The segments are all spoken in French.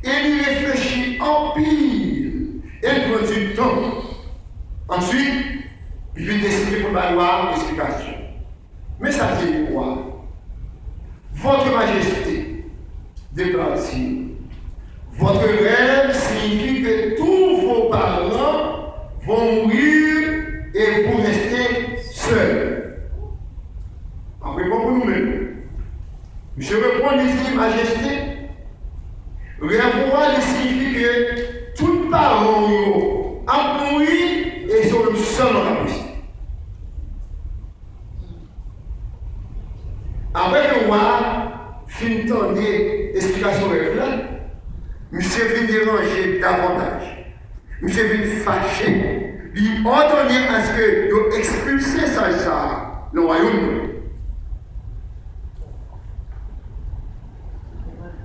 Et il réfléchit en pile. Et il prend du temps. Ensuite, il vient décider pour avoir l'explication. Mais ça dit quoi? Votre Majesté, déclare-t-il, votre rêve signifie que tous vos parents vont mourir et vous restez seuls. Après, pour nous-mêmes. Je reprends ici, Majesté. Rêve signifie que tout parent a mouru et sont le seul en la. Après le roi fin tendre l'explication rêve là, monsieur vient déranger davantage. Monsieur vient fâcher. Il ordonne à ce que vous expulsez ça, le royaume.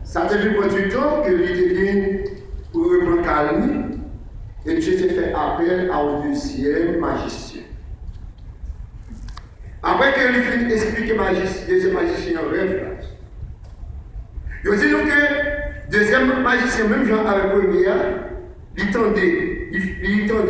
Ça te fait prendre du temps que l'idée vient pour reprendre calme. Et Dieu s'est fait appel au deuxième magicien. Après que lui finit d'expliquer deuxième magicien en rêve, il dit que deuxième magicien, même Jean avec le premier, il tendait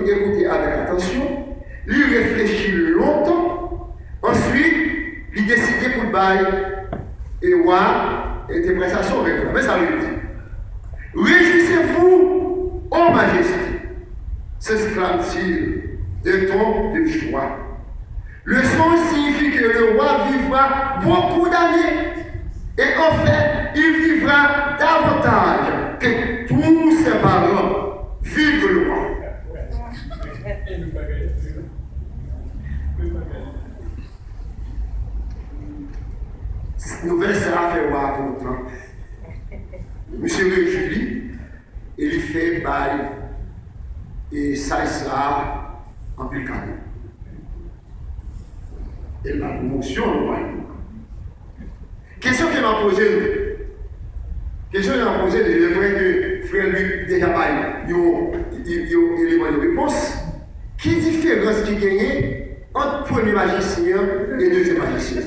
d'écouter avec attention, il réfléchit longtemps, ensuite il décidait pour le bail et voir l'interprétation rêve. Mais ça lui dit réjouissez-vous, ô majesté, s'exclame-t-il de ton de joie. Le son signifie que le roi vivra beaucoup d'années et en fait, il vivra davantage que tous ses parents vivent le roi. Cette nouvelle sera fait voir pourtant. Monsieur Julie, il fait bail et ça sera en plus calme. Et la promotion au royaume. Question qu'il m'a posée, c'est vrai que frère lui déjà parlé, il y a élément de réponse. Quelle différence qui gagne entre premier magicien et deuxième magicien?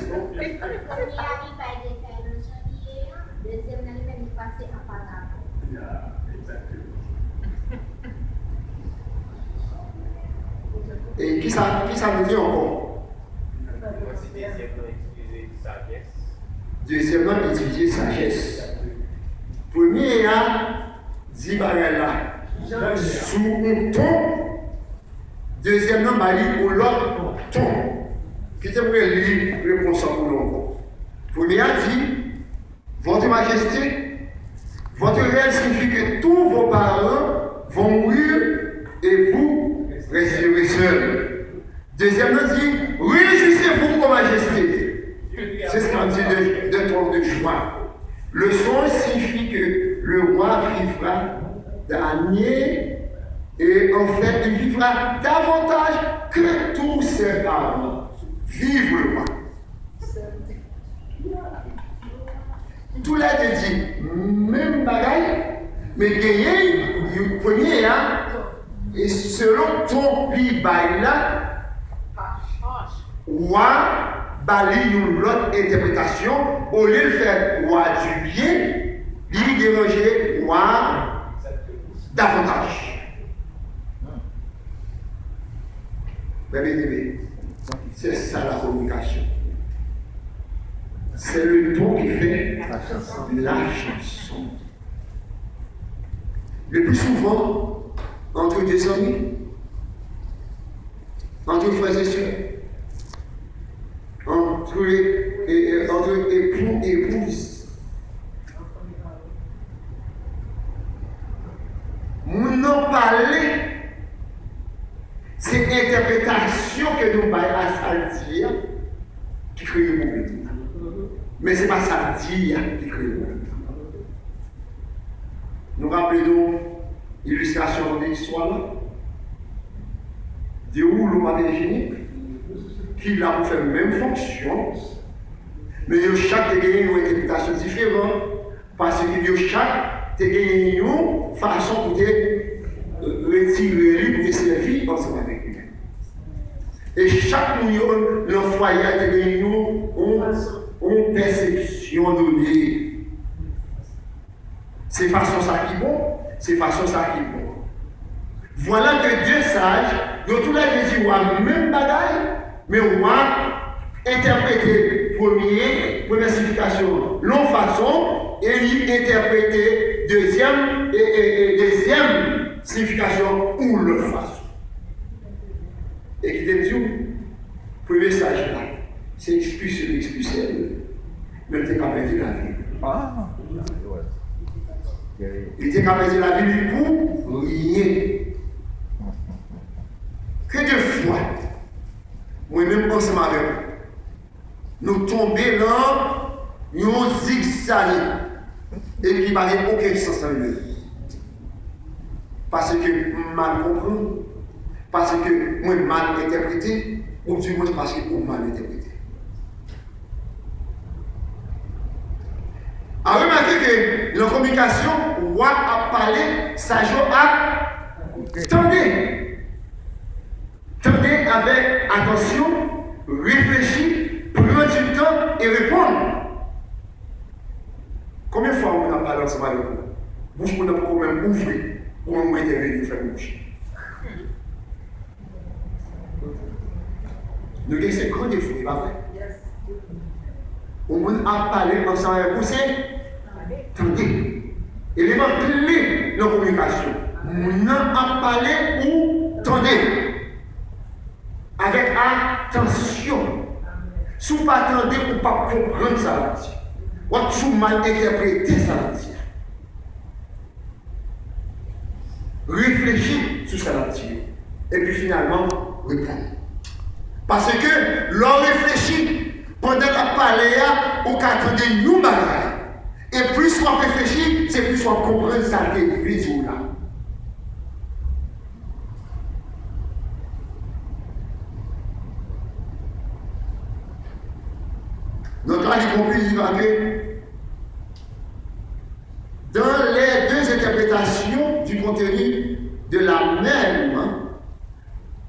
Et qui ça nous dit encore? Deuxièmement, utiliser sagesse. Premier, dit là, sous un ton. Deuxièmement, pour l'autre ton. Qui te pourrait lire réponse pour nous. Premier dit, votre majesté, votre rêve signifie que tous vos parents vont mourir et vous resterez seuls. Deuxièmement dit, réjouissez-vous, ô majesté. C'est ce qu'on dit de ton de joie. Le son signifie que le roi vivra d'années et en fait il vivra davantage que tous ses parents. Vive le roi. Tout là te dit, même bagaille, mais gagner le premier et selon ton pays là, roi bali une autre interprétation, au lieu de faire roi du bien, il dérangeait roi davantage. Bébé, c'est ça la communication. C'est le ton qui fait la chanson. Le plus souvent, entre des amis, entre frères et sœurs, entre époux et épouses. Nous n'en parlons, c'est l'interprétation que nous avons à ça dire qui crée le problème. Mais ce n'est pas ça dire qui crée le problème. Nous rappelons l'illustration de l'histoire de où le papier hygiénique qui a fait la même fonction, mais chaque a une interprétation différente parce que chaque a une façon pour retirer lui pour servir ensemble avec lui. Et chaque million, le foyer a une perception donnée. C'est façon ça qui est bon, c'est façon ça qui est bon. Voilà que deux sages, ils ont tous les deux la même bagaille, mais on va interpréter première signification, l'autre façon, et lui interpréter deuxième signification ou l'autre façon. Et qui dit, premier sage là, c'est expulser, mais il était capable de la vie. Il était capable de la vie pour rien. Que de fois, moi-même ensemble avec nous tombons là, nous zigzaguons, et puis il n'y a aucun sens dans le parce que mal compris, parce que moi mal interprété, ou du moins parce que moi mal interprété. A remarqué que la communication, roi a parlé, sagement a tendez. Tendez avec attention, réfléchir, prendre du temps et répondre. Combien de fois on a parlé ensemble avec vous? Bouche qu'on a quand même ouvrir pour nous intervenir faire bouche. Nous avons ces grands défauts, pas vrai? On a parlé ensemble avec vous, c'est tendez. Élément clé de la communication. On a parlé ou tendez. Avec attention. Si vous ne attendez pour ne pas comprendre ça, ou toujours mal interpréter ça. Réfléchir sur ça. Et puis finalement, répondre. Parce que l'on réfléchit pendant la paléa, on attendait nous bagaille. Et plus on réfléchit, c'est plus on comprend ça que vous là. Donc là, il compris que dans les deux interprétations du contenu de la même,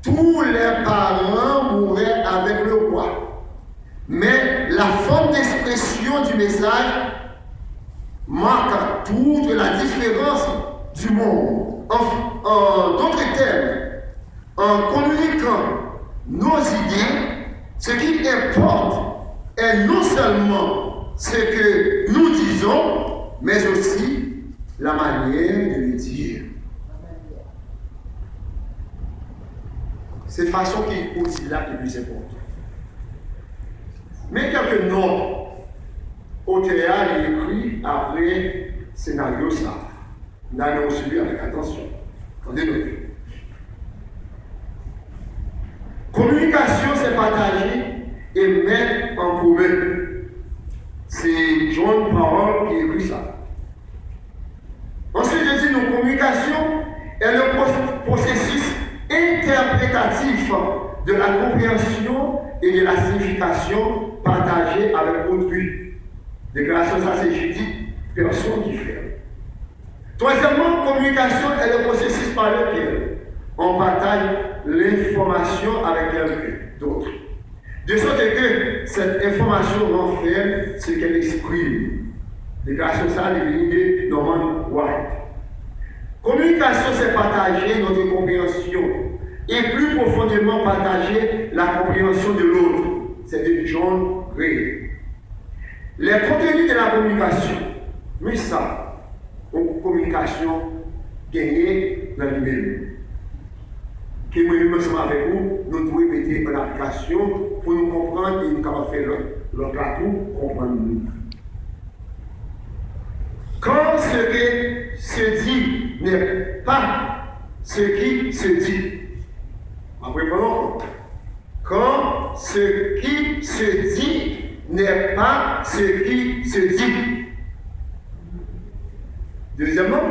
tous les parents mouraient avec le roi. Mais la forme d'expression du message marque toute la différence du monde. En d'autres termes, en communiquant nos idées, ce qui importe est non seulement ce que nous disons, mais aussi la manière de le dire. C'est façon qui est aussi là le plus important. Mais quelques noms au théâtre écrit après scénario ça. Nous allons suivre avec attention. Attendez-le. Communication, c'est partager et mettre en commun. C'est John Paul qui écrit ça. Ensuite, je dis, nos communications est le processus interprétatif de la compréhension et de la signification partagée avec autrui. Déclaration, ça c'est Judith, personne qui fait. Troisièmement, communication est le processus par lequel on partage l'information avec quelqu'un d'autre. De sorte que cette information renferme ce qu'elle exprime. Déclaration, ça est devenu de Norman White. Communication, c'est partager notre compréhension et plus profondément partager la compréhension de l'autre. C'est de John Gray. Les contenus de la communication, mais ça, une communication gagnée dans l'email. Que moi-même ensemble avec vous, nous devons mettre en application pour nous comprendre et nous capables faire notre plateau, comprendre nous. Quand ce qui se dit n'est pas ce qui se dit. Après, prenons. Quand ce qui se dit n'est pas ce qui se dit. Deuxièmement,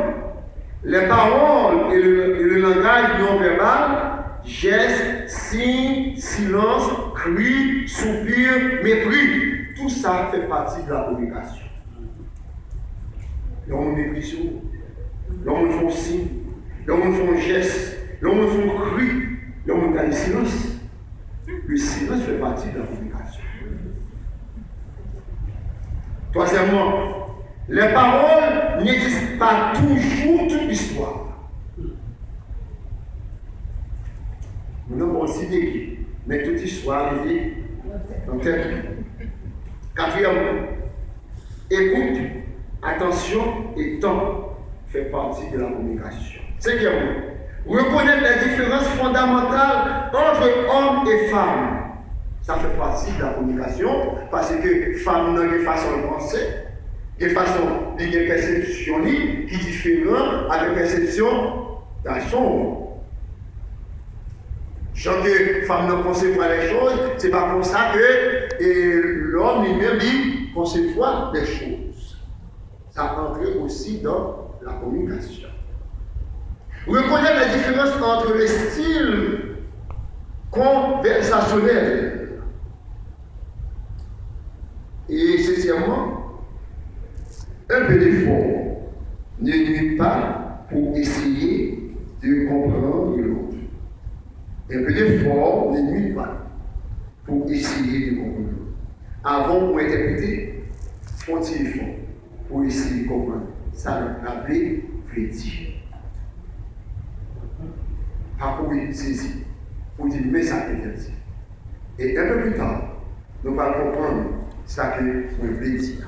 les paroles et le langage non verbal, gestes, signes, silence, cris, soupirs, mépris, tout ça fait partie de la communication. L'homme mépris sur vous, l'homme font signe, l'homme font geste, l'homme font cri, l'homme garde le silence. Le silence fait partie de la communication. Troisièmement, les paroles n'existe pas toujours toute l'histoire. Nous avons aussi dit, mais toute histoire est dit dans tel. Quatrièmement, écoute, attention et temps fait partie de la communication. Cinquièmement, reconnaître les différences fondamentales entre hommes et femmes. Ça fait partie de la communication parce que femmes n'ont pas de façon de penser, de façon de perception qui est différente avec perception garçon. Chaque femme ne conçoit les choses, c'est pas pour ça que l'homme lui-même dit concevoir des choses. Ça entre aussi dans la communication. Reconnaître la différence entre les styles conversationnels. Et sincèrement, un peu d'effort ne nuit pas pour essayer de comprendre l'autre. Un peu d'effort ne nuit pas pour essayer de comprendre l'autre. Avant pour interpréter, faut-il effort pour essayer de comprendre. Ça l'a appelé plaisir. Parcourir, saisir, pour dire mais ça peut dire. Et un peu plus tard, nous allons comprendre ça que le plaisir.